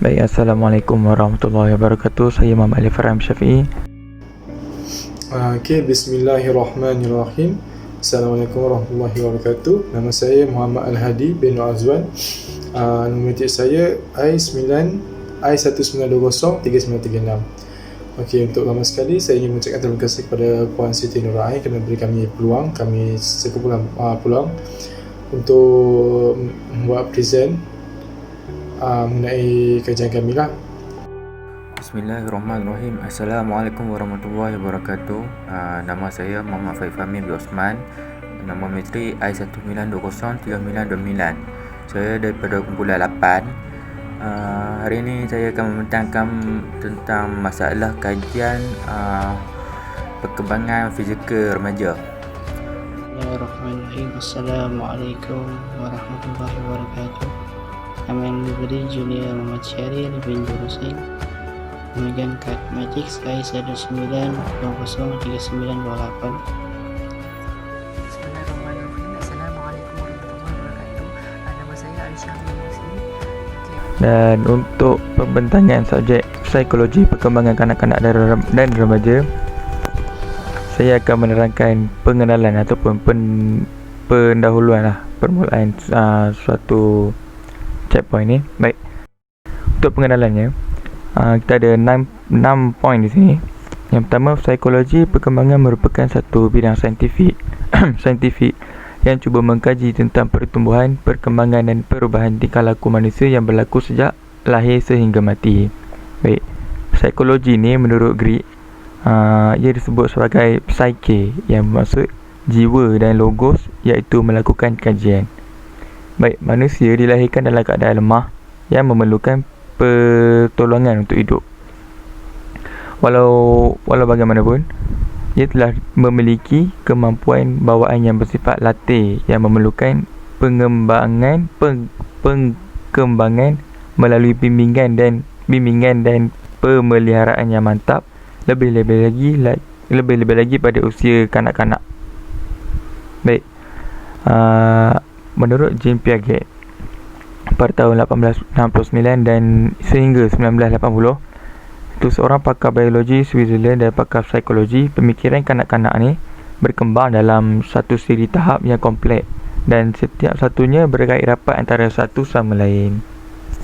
Baik, Assalamualaikum warahmatullahi wabarakatuh. Saya Muhammad Ali Farham Syafi'i. Bismillahirrahmanirrahim. Assalamualaikum warahmatullahi wabarakatuh. Nama saya Muhammad Al-Hadi bin Azwan. Nombor titik saya I9I19203936. Okey, untuk lama sekali saya ingin mengucapkan terima kasih kepada Puan Siti Nur Ain kerana beri kami peluang, kami sekumpulan peluang untuk membuat present mengenai kajian kami lah. Bismillahirrahmanirrahim. Assalamualaikum warahmatullahi wabarakatuh. Nama saya Muhammad Faik Fahmi bin Osman. Nombor metrik I19203929. Saya daripada kumpulan 8. Hari ini saya akan membentangkan tentang masalah kajian perkembangan fizikal remaja. Bismillahirrahmanirrahim. Assalamualaikum warahmatullahi wabarakatuh. Nama yang diberi Junior Muhammad Syahri bin Jurusin, kemudian kad Matrix I19203928. Bismillahirrahmanirrahim. Assalamualaikum warahmatullahi wabarakatuh. Nama saya Aisyah bin Muslim. Dan untuk pembentangan subjek psikologi perkembangan kanak-kanak dan remaja, saya akan menerangkan pengenalan ataupun pendahuluan permulaan suatu checkpoint ni. Baik, untuk pengenalannya, kita ada 6 poin di sini. Yang pertama, psikologi perkembangan merupakan satu bidang saintifik yang cuba mengkaji tentang pertumbuhan, perkembangan dan perubahan tingkah laku manusia yang berlaku sejak lahir sehingga mati. Baik, psikologi ni menurut Greek, ia disebut sebagai psyche yang bermaksud jiwa dan logos, iaitu melakukan kajian. Baik, manusia dilahirkan dalam keadaan lemah yang memerlukan pertolongan untuk hidup. Walau bagaimanapun, ia telah memiliki kemampuan bawaan yang bersifat latih yang memerlukan pengembangan melalui bimbingan dan pemeliharaan yang mantap, lebih-lebih lagi pada usia kanak-kanak. Baik, menurut Jean Piaget, pada tahun 1869 dan sehingga 1980, itu seorang pakar biologi Switzerland dan pakar psikologi, pemikiran kanak-kanak ni berkembang dalam satu siri tahap yang kompleks dan setiap satunya berkait rapat antara satu sama lain.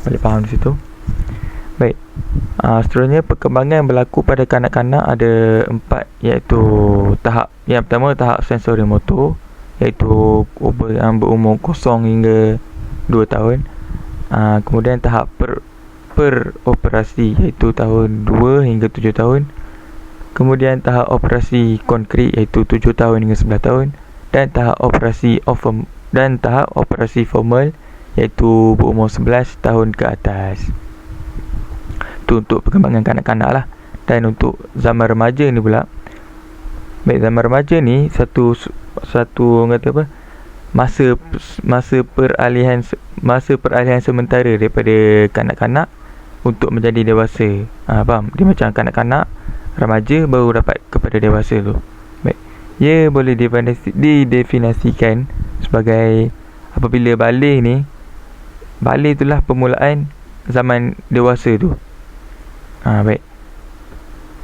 Boleh faham di situ? Baik, seterusnya perkembangan yang berlaku pada kanak-kanak ada 4, iaitu tahap yang pertama, tahap sensori motor, iaitu yang berumur 0 hingga 2 tahun. Kemudian tahap peroperasi, iaitu tahun 2 hingga 7 tahun. Kemudian tahap operasi konkret, iaitu 7 tahun hingga 11 tahun. Dan tahap operasi formal, iaitu berumur 11 tahun ke atas. Itu untuk perkembangan kanak-kanak lah. Dan untuk zaman remaja ni pula, baik, zaman remaja ni satu masa peralihan sementara daripada kanak-kanak untuk menjadi dewasa. Faham? Dia macam kanak-kanak, remaja, baru dapat kepada dewasa tu. Baik, ia boleh didefinisikan sebagai apabila balik itulah permulaan zaman dewasa tu. Baik,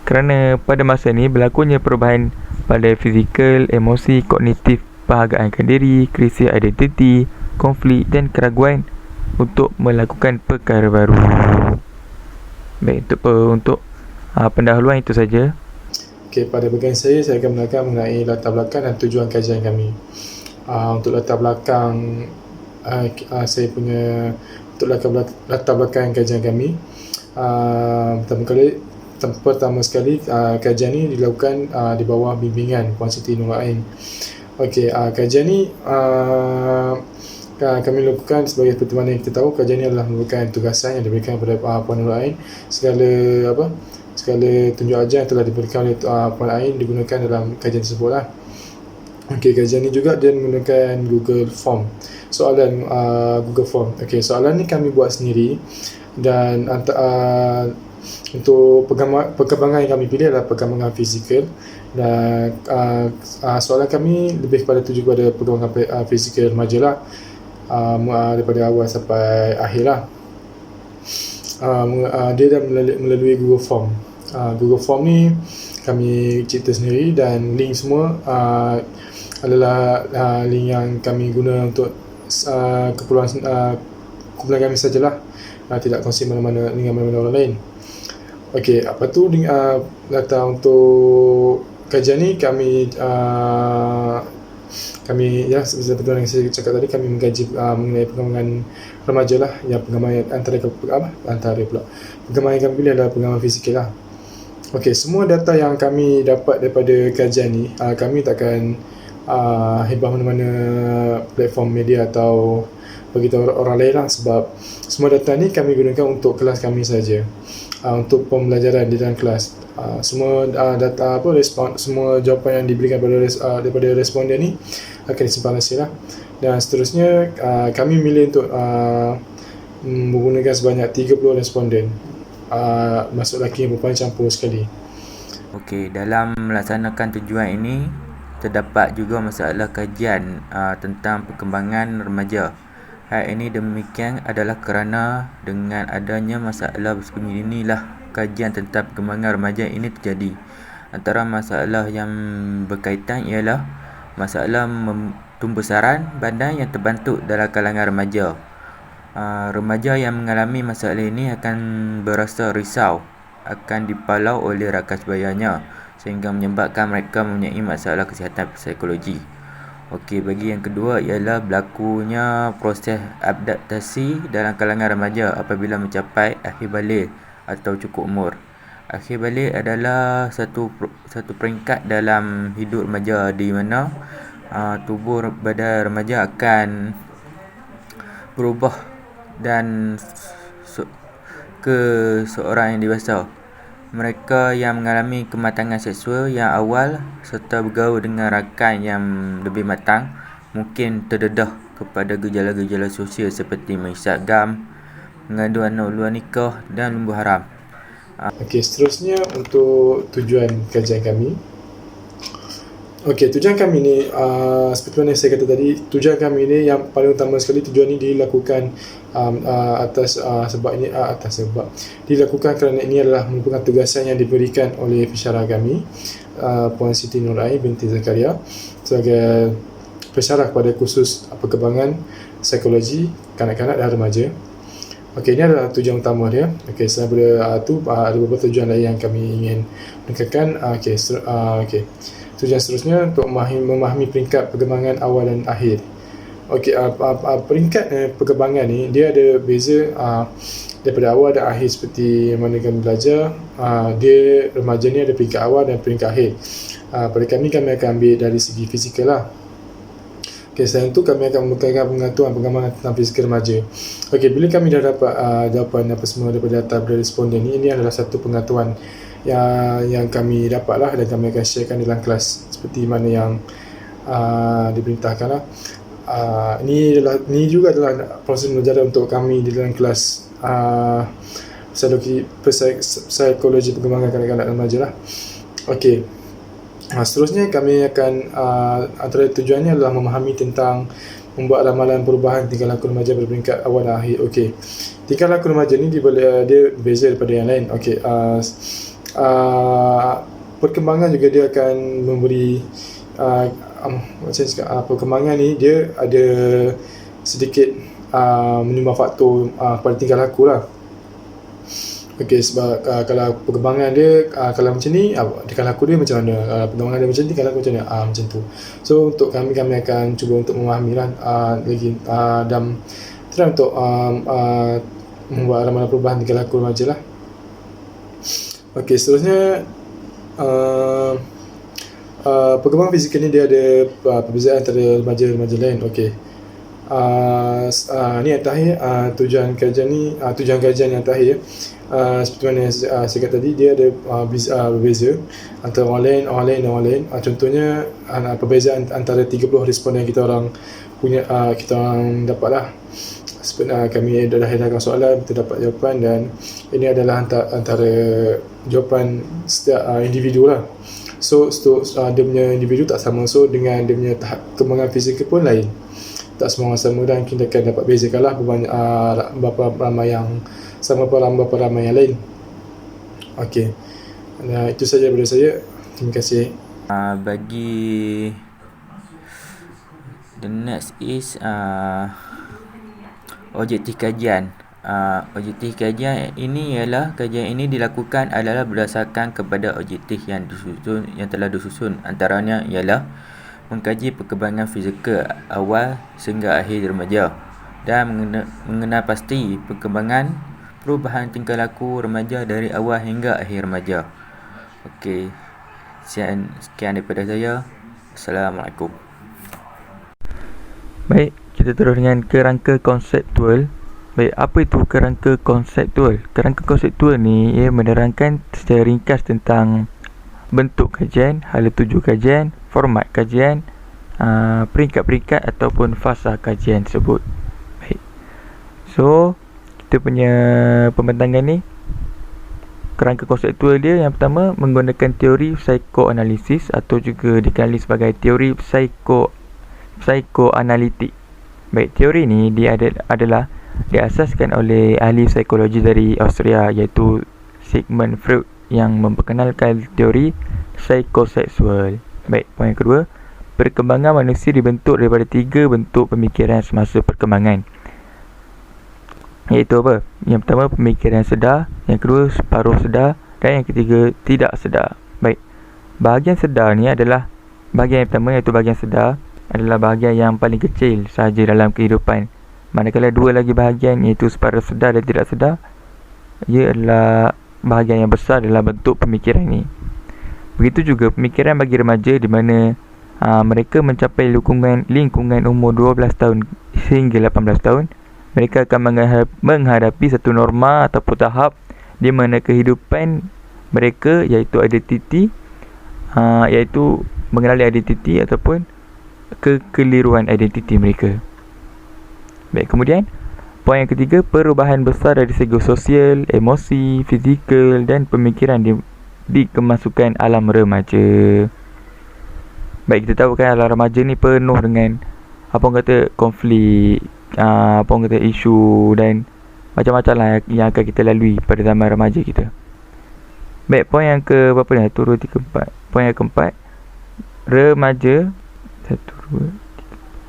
kerana pada masa ni berlakunya perubahan pada fizikal, emosi, kognitif, perhargaan diri, krisis identiti, konflik dan keraguan untuk melakukan perkara baru. Baik, untuk pendahuluan itu saja. Okey, pada bahagian saya akan menerangkan mengenai latar belakang dan tujuan kajian kami. Untuk latar belakang latar belakang kajian kami, pertama sekali kajian ini dilakukan di bawah bimbingan Puan Siti Nur Ain. Okey, kajian ni kami lakukan sebagai seperti mana yang kita tahu, kajian ini adalah merupakan tugasan yang diberikan kepada Puan Nur Ain. Segala tunjuk ajar yang telah diberikan oleh Puan Ain digunakan dalam kajian tersebut lah. Okey, kajian ini juga dia menggunakan Google Form. Google Form. Okey, soalan ni kami buat sendiri dan untuk perkembangan yang kami pilih adalah perkembangan fizikal, dan soalan kami lebih kepada tuju kepada perkembangan fizikal remaja lah, daripada awal sampai akhir lah. dia dah melalui Google Form. Google Form ni kami cipta sendiri dan link semua adalah link yang kami guna untuk keperluan kumpulan kami sajalah, tidak kongsi mana-mana dengan mana-mana orang lain. Okey, apa tu data untuk kajian ni kami ya seperti yang saya cakap tadi, kami mengkaji mengenai perkembangan remaja lah, yang perkembangan perkembangan yang kami pilih adalah perkembangan fizikal lah. Okey, semua data yang kami dapat daripada kajian ni, kami takkan hibah mana-mana platform media atau beritahu orang lain lah, sebab semua data ni kami gunakan untuk kelas kami saja, untuk pembelajaran di dalam kelas. Semua data semua jawapan yang diberikan daripada responden ni akan disimpan rahsia lah. Dan seterusnya kami milih untuk menggunakan sebanyak 30 responden, masuk lelaki dan perempuan campur sekali. Okey, dalam melaksanakan tujuan ini terdapat juga masalah kajian tentang perkembangan remaja. Hal ini demikian adalah kerana dengan adanya masalah bersembunyi inilah kajian tentang perkembangan remaja ini terjadi. Antara masalah yang berkaitan ialah masalah pembesaran badan yang terbentuk dalam kalangan remaja. Remaja yang mengalami masalah ini akan berasa risau akan dipalau oleh rakan sebayanya, sehingga menyebabkan mereka mempunyai masalah kesihatan psikologi. Okey, bagi yang kedua ialah berlakunya proses adaptasi dalam kalangan remaja apabila mencapai akhir balik atau cukup umur. Akhir balik adalah satu peringkat dalam hidup remaja di mana tubuh badan remaja akan berubah dan ke seorang yang dewasa. Mereka yang mengalami kematangan seksual yang awal serta bergaul dengan rakan yang lebih matang mungkin terdedah kepada gejala-gejala sosial seperti menghisap gam, mengandung anak luar nikah dan lumbuh haram. Okey, seterusnya untuk tujuan kajian kami. Okey, tujuan kami ni seperti mana saya kata tadi, tujuan kami ni yang paling utama sekali, tujuan ni dilakukan dilakukan kerana ini adalah merupakan tugasan yang diberikan oleh pensyarah kami, Puan Siti Nurain binti Zakaria, sebagai pensyarah kepada kursus perkembangan psikologi kanak-kanak dan remaja. Okey, ini adalah tujuan utama dia. Okey, selain daripada itu ada beberapa tujuan lain yang kami ingin menekankan. Okey. Tujuan seterusnya untuk memahami peringkat perkembangan awal dan akhir. Okey, peringkat perkembangan ni dia ada beza daripada awal dan akhir seperti mana kami belajar. Dia remaja ni ada peringkat awal dan peringkat akhir. Pada kami akan ambil dari segi fizikal lah. Okey, selain itu kami akan membukakan pengetahuan perkembangan tentang fizikal remaja. Okey, bila kami dah dapat jawapan apa semua daripada data responden ni, ini adalah satu pengetahuan yang kami dapat lah, dan kami akan sharekan dalam kelas seperti mana yang diperintahkan lah. Ini juga adalah proses belajar untuk kami di dalam kelas psikologi perkembangan kanak-kanak dan remaja lah. Okey, seterusnya kami akan antara tujuannya adalah memahami tentang membuat ramalan perubahan tingkah laku remaja berperingkat awal dan akhir. Okey, tingkah laku remaja ni dia berbeza daripada yang lain. Okey, perkembangan juga dia akan memberi perkembangan ni dia ada sedikit menyumbang faktor pada tingkah laku lah. Okey, sebab kalau perkembangan dia kalau macam ni, tingkah laku dia macam mana, perkembangan dia macam ni, tingkah laku macam mana, macam tu. So untuk kami akan cuba untuk memahami lah lagi dan try untuk membuat ramalan perubahan tingkah laku remaja lah. Okey, seterusnya perkembangan fizikal ni dia ada perbezaan antara remaja-remaja lain. Okey, ni yang terakhir, tujuan kajian yang terakhir, seperti mana saya kata tadi, dia ada berbeza antara orang lain. Contohnya perbezaan antara 30 responden kita orang dapat lah. Kami dah edarkan soalan, kita dapat jawapan, dan ini adalah antara jawapan setiap individu lah. So dia punya individu tak sama, so dengan dia punya tahap kembangan fizikal pun lain, tak semua orang sama, dan kita akan dapat bezakan lah berapa ramai yang sama para ramai yang lain. Okey. Itu saja daripada saya. Terima kasih. Bagi the next is objektif kajian. Objektif kajian ini ialah kajian ini dilakukan adalah berdasarkan kepada objektif yang telah disusun. Antaranya ialah mengkaji perkembangan fizikal awal sehingga akhir remaja dan mengenal pasti perkembangan perubahan tingkah laku remaja dari awal hingga akhir remaja. Okey. Sekian daripada saya. Assalamualaikum. Baik, kita terus dengan kerangka konseptual. Baik, apa itu kerangka konseptual? Kerangka konseptual ni ia menerangkan secara ringkas tentang bentuk kajian, hala tuju kajian, format kajian, peringkat-peringkat ataupun fasa kajian tersebut. Baik. So, kita punya pembentangan ni, kerangka konseptual dia yang pertama menggunakan teori psikoanalisis atau juga dikenali sebagai teori psikoanalitik. Baik, teori ni dia adalah diasaskan oleh ahli psikologi dari Austria iaitu Sigmund Freud yang memperkenalkan teori psikoseksual. Baik, poin yang kedua, perkembangan manusia dibentuk daripada 3 bentuk pemikiran semasa perkembangan. Iaitu apa? Yang pertama pemikiran sedar, yang kedua separuh sedar dan yang ketiga tidak sedar. Baik, bahagian sedar ni adalah bahagian yang pertama iaitu bahagian sedar adalah bahagian yang paling kecil sahaja dalam kehidupan. Manakala dua lagi bahagian iaitu separuh sedar dan tidak sedar, ia adalah bahagian yang besar dalam bentuk pemikiran ni. Begitu juga pemikiran bagi remaja di mana mereka mencapai lingkungan umur 12 tahun hingga 18 tahun. Mereka akan menghadapi satu norma ataupun tahap di mana kehidupan mereka iaitu identiti, iaitu mengenali identiti ataupun kekeliruan identiti mereka. Baik, kemudian poin yang ketiga, perubahan besar dari segi sosial, emosi, fizikal dan pemikiran di kemasukan alam remaja. Baik, kita tahu kan alam remaja ni penuh dengan apa orang kata konflik, apa orang kata isu dan macam-macam lah yang akan kita lalui pada zaman remaja kita. Baik, poin yang ke berapa ni? 1, 2, 3, 4. Poin yang keempat,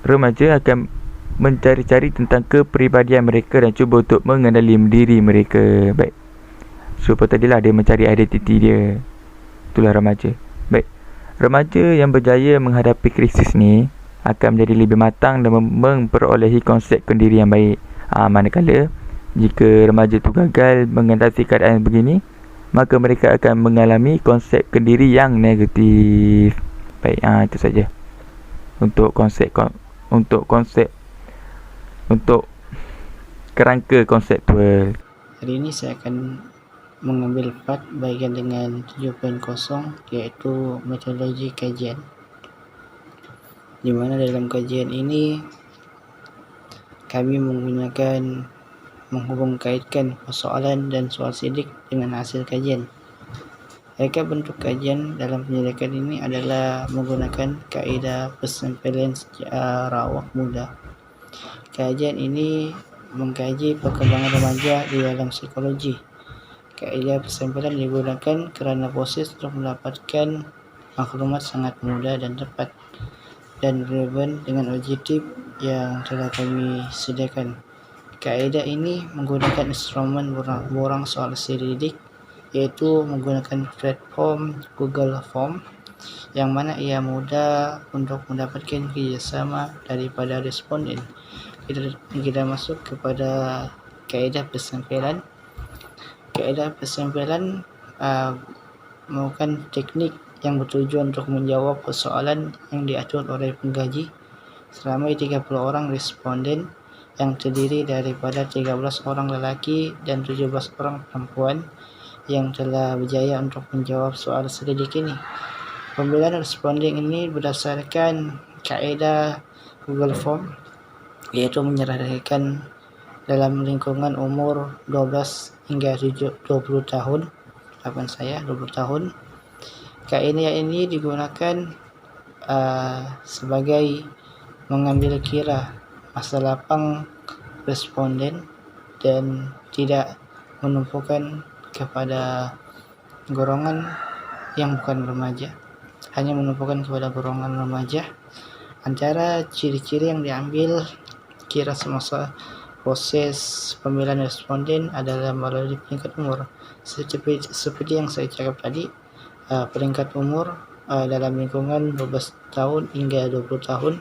remaja akan mencari-cari tentang kepribadian mereka dan cuba untuk mengenali diri mereka. Baik, so tadilah dia mencari identiti dia. Itulah remaja. Baik, remaja yang berjaya menghadapi krisis ni akan menjadi lebih matang dan memperolehi konsep kendiri yang baik. Manakala jika remaja tu gagal mengatasi keadaan begini, maka mereka akan mengalami konsep kendiri yang negatif. Baik, itu saja untuk kerangka konseptual. Hari ini saya akan mengambil part bahagian dengan 7.0 iaitu metodologi kajian, di mana dalam kajian ini kami menghubung-kaitkan persoalan dan soal sidik dengan hasil kajian. Reka bentuk kajian dalam penyelidikan ini adalah menggunakan kaedah persampaian secara awak muda. Kajian ini mengkaji perkembangan remaja di dalam psikologi. Kaedah persampaian digunakan kerana proses untuk mendapatkan maklumat sangat mudah dan tepat dan relevan dengan objektif yang telah kami sediakan. Kaedah ini menggunakan instrumen borang soal sidik, iaitu menggunakan platform Google Form yang mana ia mudah untuk mendapatkan kerjasama daripada responden. Kita masuk kepada kaedah persampaian. Kaedah persampaian merupakan teknik yang bertujuan untuk menjawab persoalan yang diatur oleh pengkaji selama 30 orang responden yang terdiri daripada 13 orang lelaki dan 17 orang perempuan yang telah berjaya untuk menjawab soal selidik ini. Pemilihan responden ini berdasarkan kaedah Google Form, iaitu menyerahkan dalam lingkungan umur 12 hingga 20 tahun. 20 tahun. Kaedah ini digunakan sebagai mengambil kira masa lapang responden dan tidak menumpukan kepada golongan yang bukan remaja, hanya menumpukan kepada golongan remaja. Antara ciri-ciri yang diambil kira semasa proses pemilihan responden adalah melalui peringkat umur. Seperti yang saya cakap tadi, peringkat umur dalam lingkungan 12 tahun hingga 20 tahun.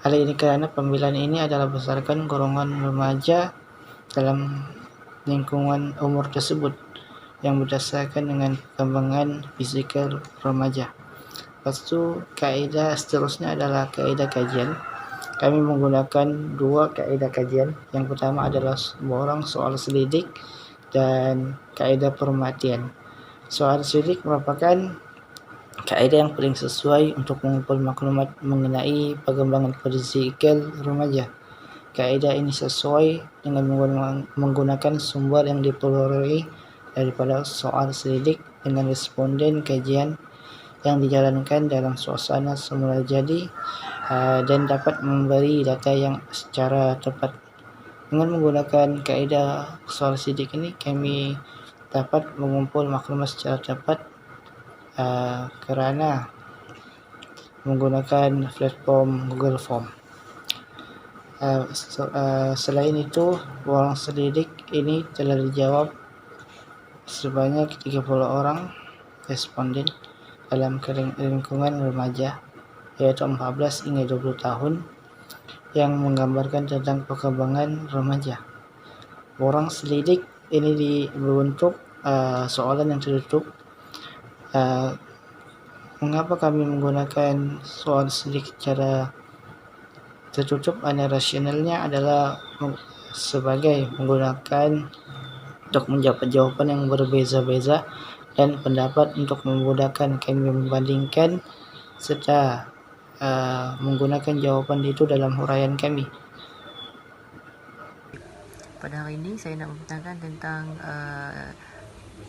Hal ini kerana pemilihan ini adalah berdasarkan golongan remaja dalam lingkungan umur tersebut yang berdasarkan dengan perkembangan fizikal remaja. Lepas tu, kaedah seterusnya adalah kaedah kajian. Kami menggunakan dua kaedah kajian. Yang pertama adalah borang soal selidik dan kaedah permatian. Soal selidik merupakan kaedah yang paling sesuai untuk mengumpul maklumat mengenai perkembangan fizikal remaja. Kaedah ini sesuai dengan menggunakan sumber yang diperoleh daripada soal selidik dengan responden kajian yang dijalankan dalam suasana semula jadi dan dapat memberi data yang secara tepat. Dengan menggunakan kaedah soal selidik ini, kami dapat mengumpul maklumat secara tepat kerana menggunakan platform Google Form. Selain itu, borang selidik ini telah dijawab sebanyak 30 orang responden dalam lingkungan remaja, yaitu 14 hingga 20 tahun, yang menggambarkan tentang perkembangan remaja. Borang selidik ini berbentuk soalan yang tertutup. Mengapa kami menggunakan soal selidik secara tertutup? Rasionalnya adalah sebagai menggunakan untuk menjawab jawapan yang berbeza-beza dan pendapat untuk memudahkan kami membandingkan serta menggunakan jawapan itu dalam huraian kami. Pada hari ini saya nak membentangkan tentang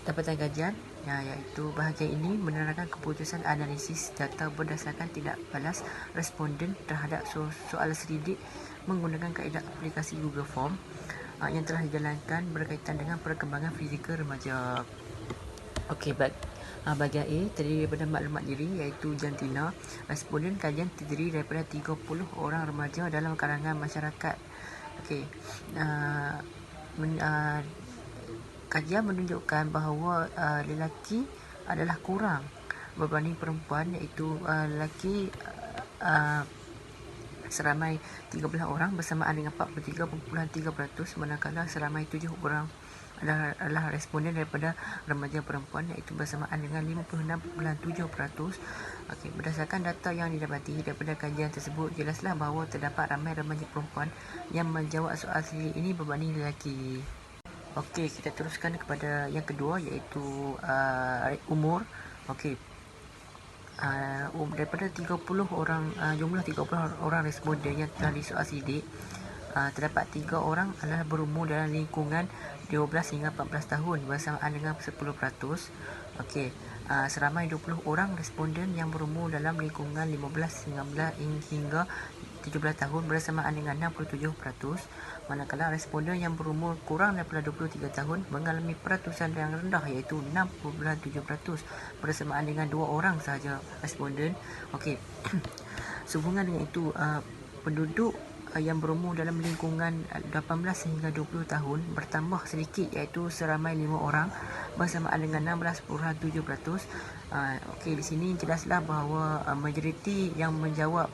dapatan kajian, iaitu bahagian ini menerangkan keputusan analisis data berdasarkan tidak balas responden terhadap soal selidik menggunakan kaedah aplikasi Google Form yang telah dijalankan berkaitan dengan perkembangan fizikal remaja. Okey, baik. Bahagian A terdiri daripada maklumat diri, iaitu jantina. Responden kajian terdiri daripada 30 orang remaja dalam kalangan masyarakat. Okey. Kajian menunjukkan bahawa lelaki adalah kurang berbanding perempuan, iaitu lelaki seramai 13 orang bersamaan dengan 43.3%, manakala seramai 7 orang adalah responden daripada remaja perempuan, iaitu bersamaan dengan 56.7%. Okey, berdasarkan data yang didapati daripada kajian tersebut, jelaslah bahawa terdapat ramai remaja perempuan yang menjawab soal selidik ini berbanding lelaki. Okey, kita teruskan kepada yang kedua, iaitu umur. Okey. Daripada 30 orang jumlah 30 orang responden yang telah disoal selidik, terdapat 3 orang adalah berumur dalam lingkungan 12 hingga 14 tahun bersamaan dengan 10%. Okey, seramai 20 orang responden yang berumur dalam lingkungan 15 hingga 17 tahun bersamaan dengan 67%, manakala responden yang berumur kurang daripada 23 tahun mengalami peratusan yang rendah, iaitu 6.7% bersamaan dengan 2 orang sahaja responden. Okey. Sehubungan dengan itu, penduduk yang berumur dalam lingkungan 18 hingga 20 tahun bertambah sedikit, iaitu seramai 5 orang bersamaan dengan 16.7%. Okey, di sini jelaslah bahawa majoriti yang menjawab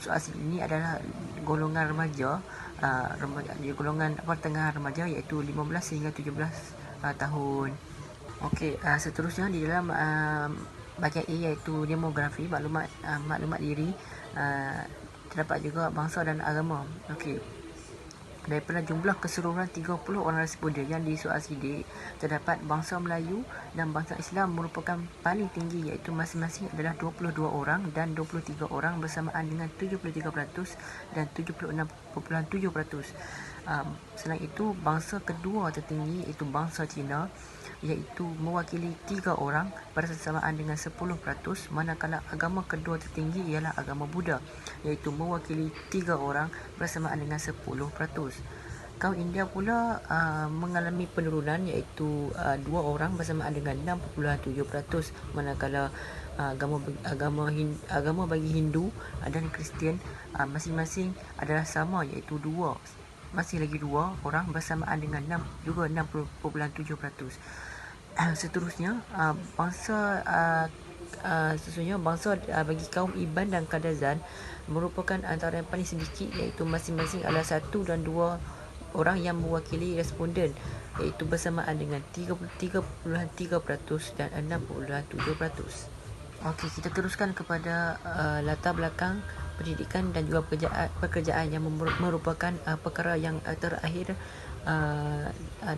soal ini adalah golongan remaja, golongan pertengahan remaja, iaitu 15 hingga 17 tahun. Okey, seterusnya di dalam bahagian A, iaitu demografi, maklumat diri, terdapat juga bangsa dan agama. Okey. Daripada jumlah keseluruhan 30 orang responden yang disoal selidik, terdapat bangsa Melayu dan bangsa Islam merupakan paling tinggi, iaitu masing-masing adalah 22 orang dan 23 orang bersamaan dengan 73% dan 76.7%. Selain itu, bangsa kedua tertinggi iaitu bangsa Cina, iaitu mewakili 3 orang bersamaan dengan 10%, manakala agama kedua tertinggi ialah agama Buddha, iaitu mewakili 3 orang bersamaan dengan 10%. kaum India pula mengalami penurunan, iaitu 2 orang bersamaan dengan 6.7%, manakala agama bagi Hindu dan Kristian masing-masing adalah sama, iaitu 2 orang bersamaan dengan 60.7%. Seterusnya bangsa bagi kaum Iban dan Kadazan merupakan antara yang paling sedikit, iaitu masing-masing adalah 1 dan 2 orang yang mewakili responden, iaitu bersamaan dengan 33.3% dan 6.7%. Okey, kita teruskan kepada latar belakang pendidikan dan juga pekerjaan yang merupakan perkara yang terakhir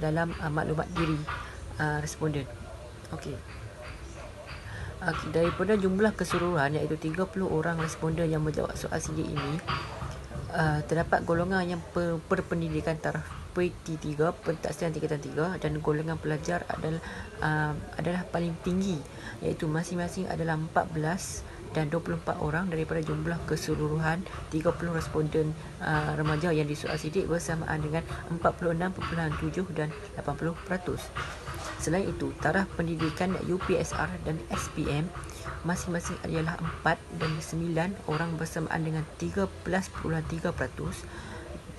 dalam maklumat diri responden. Okey. Daripada jumlah keseluruhan, iaitu 30 orang responden yang menjawab soal sidik ini, terdapat golongan yang berpendidikan taraf PT3, pentaksiran tingkatan 3, dan golongan pelajar adalah paling tinggi, iaitu masing-masing adalah 14 dan 24 orang daripada jumlah keseluruhan 30 responden remaja yang disoal sidik bersamaan dengan 46.7 dan 80%. Selain itu, taraf pendidikan UPSR dan SPM masing-masing adalah 4 dan 9 orang bersamaan dengan 13.3%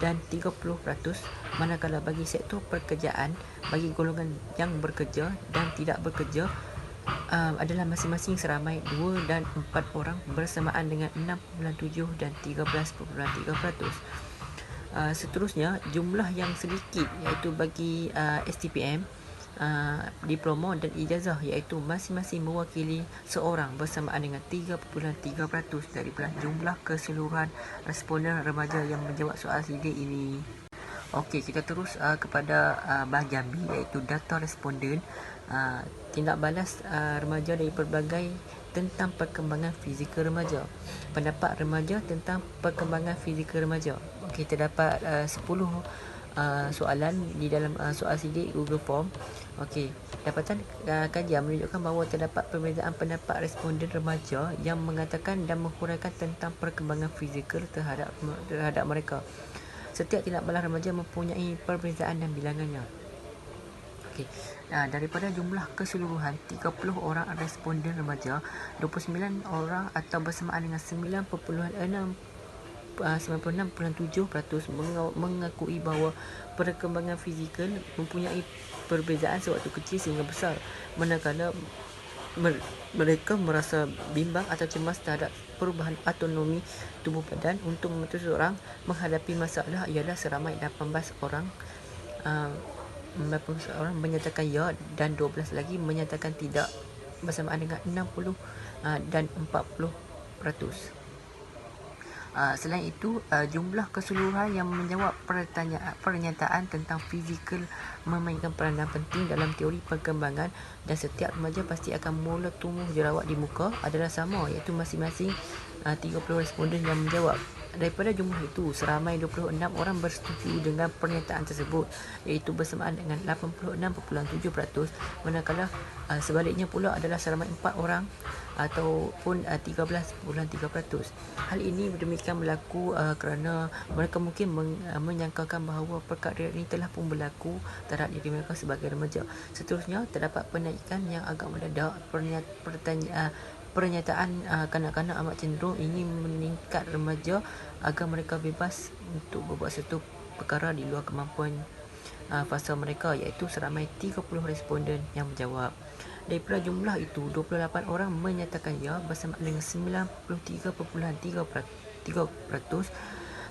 dan 30%, manakala bagi sektor pekerjaan, bagi golongan yang bekerja dan tidak bekerja adalah masing-masing seramai 2 dan 4 orang bersamaan dengan 6.7 dan 13.3%. Seterusnya, jumlah yang sedikit, iaitu bagi STPM, diploma dan ijazah, iaitu masing-masing mewakili seorang bersamaan dengan 3.3% daripada jumlah keseluruhan responden remaja yang menjawab soal sidik ini. Okey, kita terus kepada bahagian B, iaitu data responden, tindak balas remaja dari berbagai tentang perkembangan fizikal remaja. Pendapat remaja tentang perkembangan fizikal remaja. Okey, terdapat 10 soalan di dalam soal sidik Google Form. Okey, dapatan kajian menunjukkan bahawa terdapat perbezaan pendapat responden remaja yang mengatakan dan menghuraikan tentang perkembangan fizikal terhadap mereka. Setiap tindak balas remaja mempunyai perbezaan dan bilangannya. Okey, daripada jumlah keseluruhan 30 orang responden remaja, 29 orang atau bersamaan dengan 96.7% mengakui bahawa perkembangan fizikal mempunyai perbezaan sewaktu kecil sehingga besar, manakala mereka merasa bimbang atau cemas terhadap perubahan autonomi tubuh badan. Untuk membantu seseorang menghadapi masalah ialah seramai 18 orang menyatakan ya dan 12 lagi menyatakan tidak, bersamaan dengan 60 dan 40%. Selain itu, jumlah keseluruhan yang menjawab pernyataan tentang fizikal memainkan peranan penting dalam teori perkembangan, dan setiap remaja pasti akan mula tumbuh jerawat di muka adalah sama, iaitu masing-masing 30 responden yang menjawab. Daripada jumlah itu, seramai 26 orang bersetuju dengan pernyataan tersebut, iaitu bersamaan dengan 86.7%, manakala sebaliknya pula adalah seramai 4 orang ataupun 13.3%. Hal ini demikian berlaku kerana mereka mungkin menyangkakan bahawa perkara ini telah pun berlaku terhadap diri mereka sebagai remaja. Seterusnya, terdapat penaikan yang agak mendadak. Pernyataan kanak-kanak amat cenderung ingin meningkat remaja agar mereka bebas untuk berbuat satu perkara di luar kemampuan fasa mereka, iaitu seramai 30 responden yang menjawab. Daripada jumlah itu, 28 orang menyatakan ya bersamaan dengan 93.3%,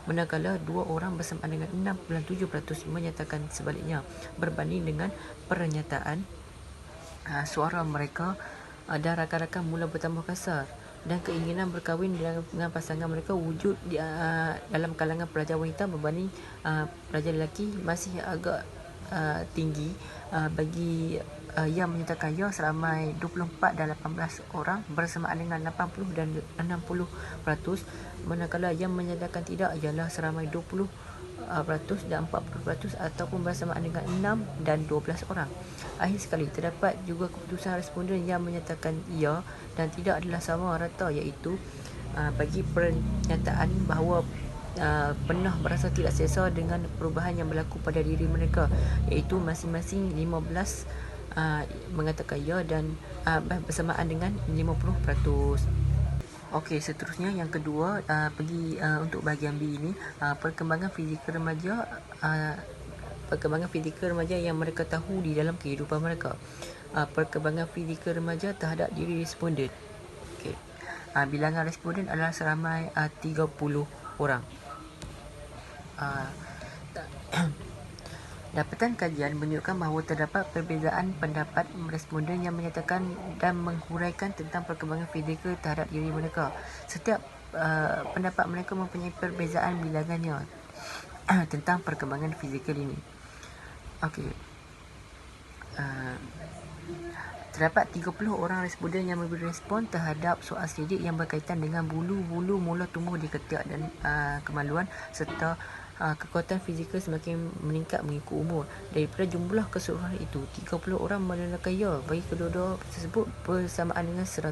manakala 2 orang bersamaan dengan 6.7% menyatakan sebaliknya, berbanding dengan pernyataan suara mereka dan rakan-rakan mula bertambah kasar, dan keinginan berkahwin dengan pasangan mereka wujud dalam kalangan pelajar wanita berbanding pelajar lelaki masih agak tinggi. Bagi yang menyatakan ya seramai 24 dan 18 orang bersamaan dengan 80 dan 60%, manakala yang menyatakan tidak ialah seramai 20% dan 40% ataupun bersamaan dengan 6 dan 12 orang. Akhir sekali, terdapat juga keputusan responden yang menyatakan ya dan tidak adalah sama rata, iaitu bagi pernyataan bahawa pernah merasa tidak selesa dengan perubahan yang berlaku pada diri mereka, iaitu masing-masing 15 mengatakan ya dan bersamaan dengan 50%. Okey, seterusnya yang kedua, untuk bahagian B ini, perkembangan fizikal remaja yang mereka tahu di dalam kehidupan mereka. Perkembangan fizikal remaja terhadap diri responden. Okey. Bilangan responden adalah seramai 30 orang. Dapatan kajian menunjukkan bahawa terdapat perbezaan pendapat responden yang menyatakan dan menghuraikan tentang perkembangan fizikal terhadap diri mereka. Setiap pendapat mereka mempunyai perbezaan bilangannya tentang perkembangan fizikal ini. Okey. Terdapat 30 orang responden yang memberi respon terhadap soal selidik yang berkaitan dengan bulu-bulu mula tumbuh di ketiak dan kemaluan serta kekuatan fizikal semakin meningkat mengikut umur. Daripada jumlah keseluruhan itu, 30 orang menandakan ya bagi kedua-dua tersebut bersamaan dengan 100%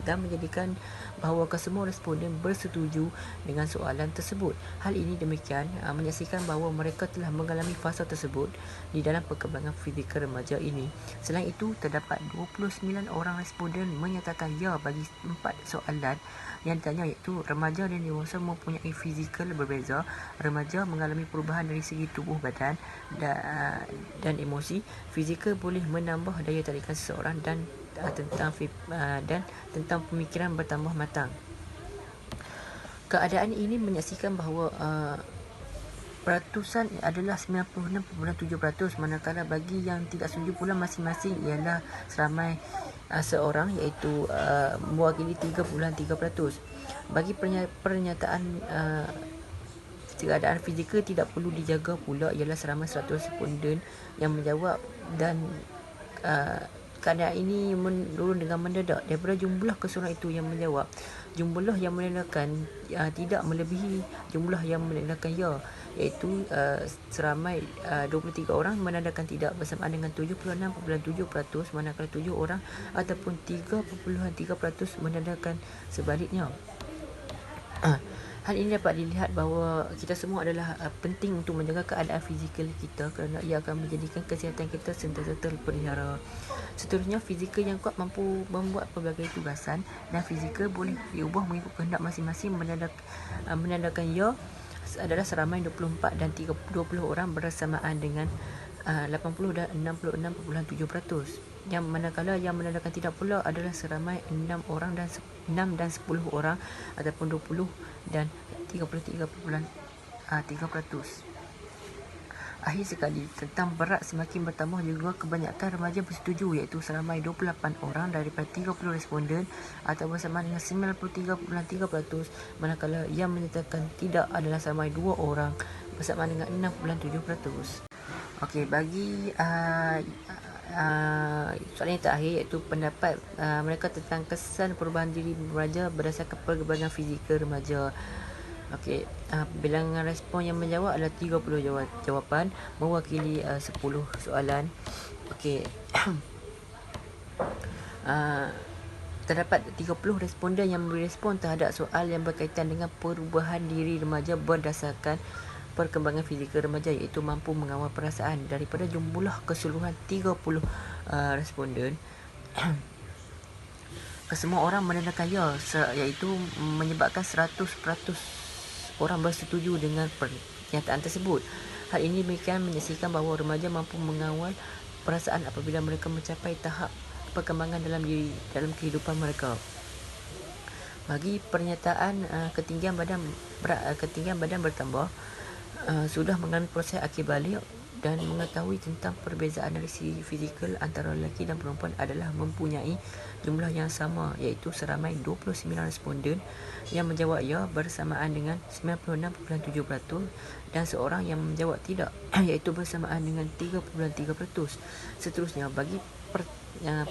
dan menjadikan bahawa kesemua responden bersetuju dengan soalan tersebut. Hal ini demikian menyaksikan bahawa mereka telah mengalami fasa tersebut di dalam perkembangan fizikal remaja ini. Selain itu, terdapat 29 orang responden menyatakan ya bagi 4 soalan yang ditanya, iaitu remaja dan dewasa mempunyai fizikal berbeza, remaja mengalami perubahan dari segi tubuh badan dan emosi, fizikal boleh menambah daya tarikan seseorang dan tentang pemikiran bertambah matang. Keadaan ini menyaksikan bahawa peratusan adalah 96.7%, manakala bagi yang tidak setuju pula masing-masing ialah seramai seorang, iaitu mewakili 3.3%. Bagi pernyataan keadaan fizikal tidak perlu dijaga pula ialah seramai 100 responden yang menjawab, dan keadaan ini menurun dengan mendadak daripada jumlah keseluruhan itu yang menjawab. Jumlah yang menandakan tidak melebihi jumlah yang menandakan ya, iaitu seramai 23 orang menandakan tidak bersamaan dengan 76.7%, manakala 7 orang ataupun 3.3% menandakan sebaliknya. Hal ini dapat dilihat bahawa kita semua adalah penting untuk menjaga keadaan fizikal kita kerana ia akan menjadikan kesihatan kita sentiasa terpelihara. Seterusnya, fizikal yang kuat mampu membuat pelbagai tugasan dan fizikal boleh diubah mengikut kehendak masing-masing. Menandakan ya adalah seramai 24 dan 20 orang bersamaan dengan 80 dan 66.7%. Yang manakala yang menandakan tidak pula adalah seramai 6 dan 10 orang ataupun 20 dan 33.3%. Akhir sekali, tentang berat semakin bertambah juga kebanyakan remaja bersetuju, iaitu seramai 28 orang daripada 30 responden atau bersamaan dengan 93.3%, manakala yang menyatakan tidak adalah seramai 2 orang bersamaan dengan 6.7%. Okey, bagi soalan yang terakhir, iaitu pendapat mereka tentang kesan perubahan diri remaja berdasarkan perkembangan fizikal remaja. Okey, bilangan respon yang menjawab adalah 30 jawapan mewakili 10 soalan. Okey. Terdapat 30 responden yang memberi respon terhadap soal yang berkaitan dengan perubahan diri remaja berdasarkan perkembangan fizikal remaja, iaitu mampu mengawal perasaan. Daripada jumlah keseluruhan 30 responden, kesemua orang menandakan ya, iaitu menyebabkan 100% orang bersetuju dengan pernyataan tersebut. Hal ini demikian menyaksikan bahawa remaja mampu mengawal perasaan apabila mereka mencapai tahap perkembangan dalam kehidupan mereka. Bagi pernyataan ketinggian badan bertambah, sudah mengalami proses akil balik dan mengetahui tentang perbezaan dari segi fizikal antara lelaki dan perempuan adalah mempunyai jumlah yang sama, iaitu seramai 29 responden yang menjawab ya bersamaan dengan 96.7% dan seorang yang menjawab tidak iaitu bersamaan dengan 3.3%. Seterusnya, bagi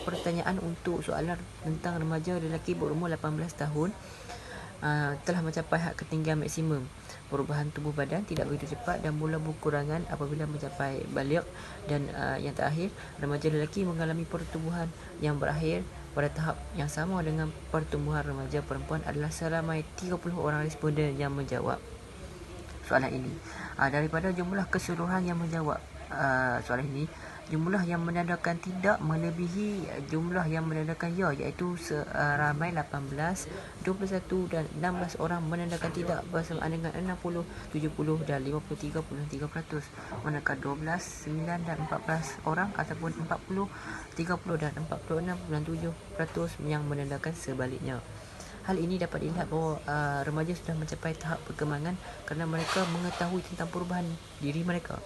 pertanyaan untuk soalan tentang remaja lelaki berumur 18 tahun telah mencapai had ketinggian maksimum. Perubahan tubuh badan tidak begitu cepat dan mula berkurangan apabila mencapai balik. Dan yang terakhir, remaja lelaki mengalami pertumbuhan yang berakhir pada tahap yang sama dengan pertumbuhan remaja perempuan adalah seramai 30 orang responden yang menjawab. soalan ini. Daripada jumlah keseluruhan yang menjawab soalan ini, jumlah yang menandakan tidak melebihi jumlah yang menandakan ya, iaitu ramai 18, 21 dan 16 orang menandakan tidak bersamaan dengan 60, 70 dan 53.3%. Manakala 12, 9 dan 14 orang ataupun 40, 30 dan 46.7% yang menandakan sebaliknya. Hal ini dapat dilihat bahawa remaja sudah mencapai tahap perkembangan kerana mereka mengetahui tentang perubahan diri mereka.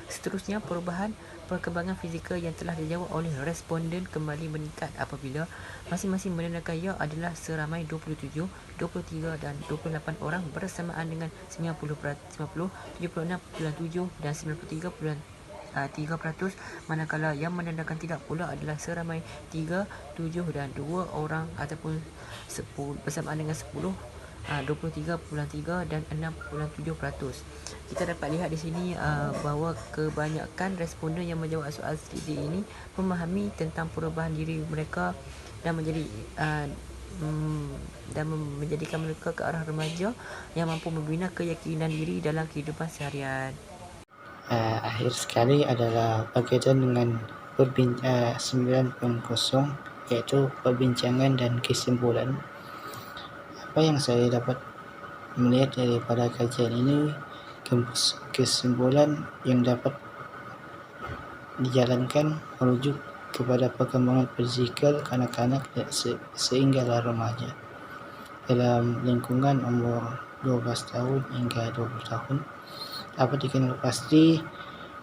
Seterusnya, perkembangan fizikal yang telah dijawab oleh responden kembali meningkat apabila masing-masing menandakan ya adalah seramai 27, 23 dan 28 orang bersamaan dengan 90, 76.7 dan 93.3%, manakala yang menandakan tidak pula adalah seramai 3, 7 dan 2 orang ataupun 10, bersamaan dengan 10, 23.3 dan 6.7%. Kita dapat lihat di sini bahawa kebanyakan responden yang menjawab soal SDG ini memahami tentang perubahan diri mereka dan menjadikan mereka ke arah remaja yang mampu membina keyakinan diri dalam kehidupan seharian. Akhir sekali adalah berkaitan dengan 9.0, iaitu perbincangan dan kesimpulan. Apa yang saya dapat melihat daripada kajian ini, kesimpulan yang dapat dijalankan merujuk kepada perkembangan fizikal kanak-kanak sehinggalah remaja dalam lingkungan umur 12 tahun hingga 20 tahun. Dapat dikenal pasti,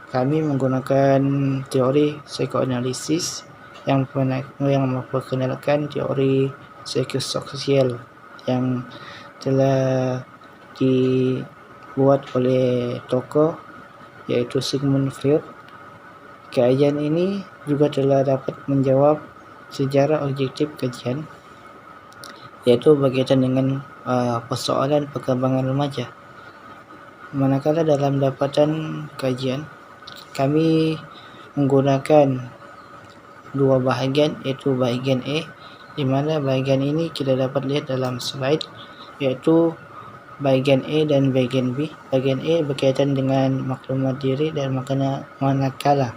kami menggunakan teori psikoanalisis yang memperkenalkan teori psikososial yang telah dibuat oleh tokoh yaitu Sigmund Freud. Kajian ini juga telah dapat menjawab sejarah objektif kajian, yaitu berkaitan dengan persoalan perkembangan remaja. Manakala dalam dapatan kajian, kami menggunakan dua bahagian, yaitu bahagian A, di mana bahagian ini kita dapat lihat dalam slide, yaitu bahagian A dan bahagian B. Bahagian A berkaitan dengan maklumat diri dan manakala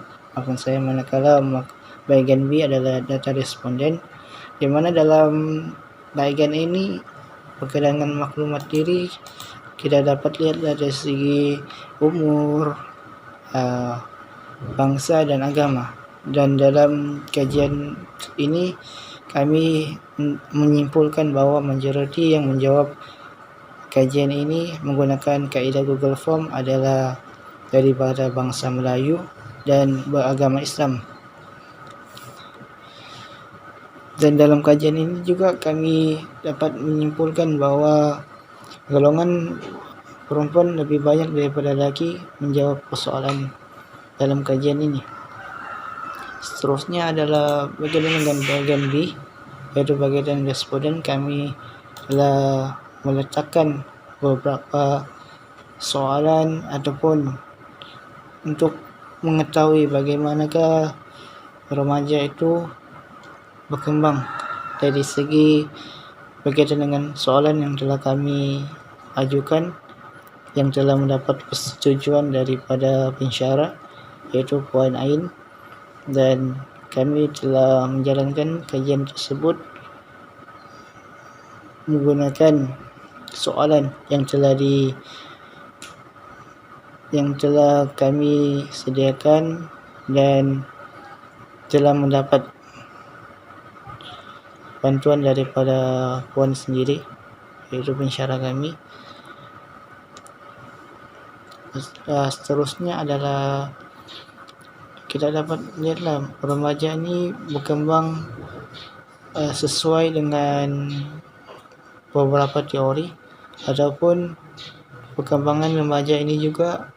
bahagian B adalah data responden, di mana dalam bahagian ini berkaitan dengan maklumat diri kita dapat lihat dari segi umur, bangsa dan agama. Dan dalam kajian ini kami menyimpulkan bahawa majoriti yang menjawab kajian ini menggunakan kaedah Google Form adalah daripada bangsa Melayu dan beragama Islam. Dan dalam kajian ini juga kami dapat menyimpulkan bahawa golongan perempuan lebih banyak daripada lelaki menjawab persoalan dalam kajian ini. Seterusnya adalah berkaitan dengan bahagian B, yaitu bahagian responden. Kami telah meletakkan beberapa soalan ataupun untuk mengetahui bagaimanakah remaja itu berkembang dari segi berkaitan dengan soalan yang telah kami ajukan yang telah mendapat persetujuan daripada pensyarah, yaitu Puan Ain, dan kami telah menjalankan kajian tersebut menggunakan soalan yang telah kami sediakan dan telah mendapat bantuan daripada Puan sendiri, yaitu pensyarah kami. Seterusnya adalah kita dapat lihatlah remaja ini berkembang sesuai dengan beberapa teori ataupun perkembangan remaja ini juga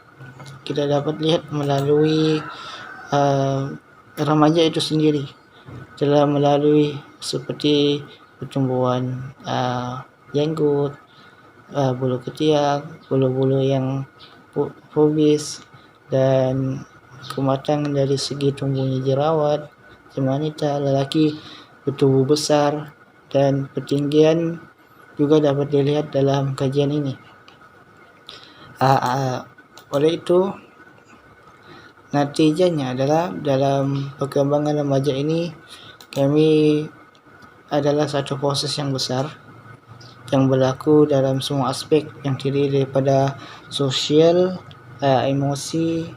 kita dapat lihat melalui remaja itu sendiri telah melalui seperti pertumbuhan janggut, bulu ketiak, bulu-bulu yang pubis, dan kematangan dari segi tumbuhnya jerawat. Wanita, lelaki bertubuh besar dan ketinggian juga dapat dilihat dalam kajian ini. Oleh itu, natijanya adalah dalam perkembangan remaja ini kami adalah satu proses yang besar yang berlaku dalam semua aspek yang terdiri daripada sosial, emosi,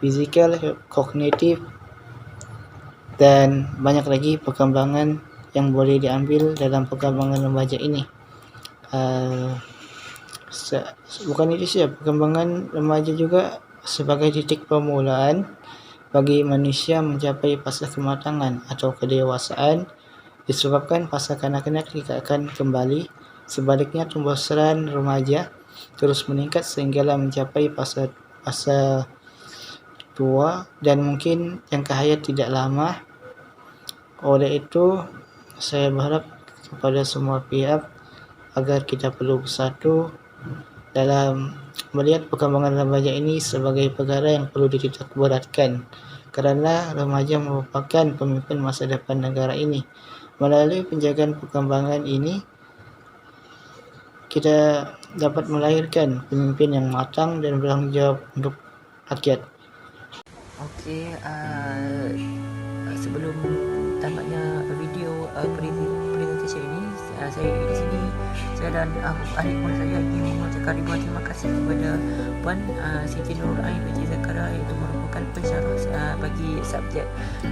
fizikal, kognitif, dan banyak lagi perkembangan yang boleh diambil dalam perkembangan remaja ini. Bukan itu saja, perkembangan remaja juga sebagai titik permulaan bagi manusia mencapai fasa kematangan atau kedewasaan, disebabkan fasa kanak-kanak tidak akan kembali. Sebaliknya, tumbuhan remaja terus meningkat sehinggalah mencapai fasa tua dan mungkin jangka hayat tidak lama. Oleh itu, saya berharap kepada semua pihak agar kita perlu bersatu dalam melihat perkembangan remaja ini sebagai perkara yang perlu dititik beratkan, kerana remaja merupakan pemimpin masa depan negara ini. Melalui penjagaan perkembangan ini, kita dapat melahirkan pemimpin yang matang dan bertanggung jawab untuk rakyat. Okey, sebelum tamatnya video presentation ini, saya di sini saya dan ahli pun saya ingin mengucapkan ribuan terima kasih kepada Puan Siti Nurul Ain Haji Zakaria, iaitu merupakan pensyarah bagi subjek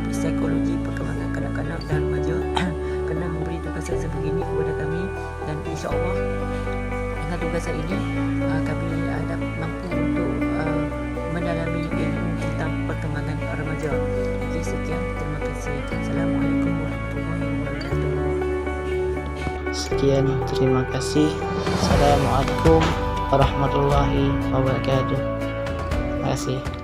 psikologi perkembangan kanak-kanak dan remaja kerana memberi tugasan sebegini kepada kami, dan insya-Allah dengan tugasan ini kami dapat mampu untuk mendalami ilmu tentang perkembangan remaja. Okey, sekian, terima kasih. Assalamualaikum warahmatullahi wabarakatuh. Sekian, terima kasih. Assalamualaikum warahmatullahi wabarakatuh. Terima kasih.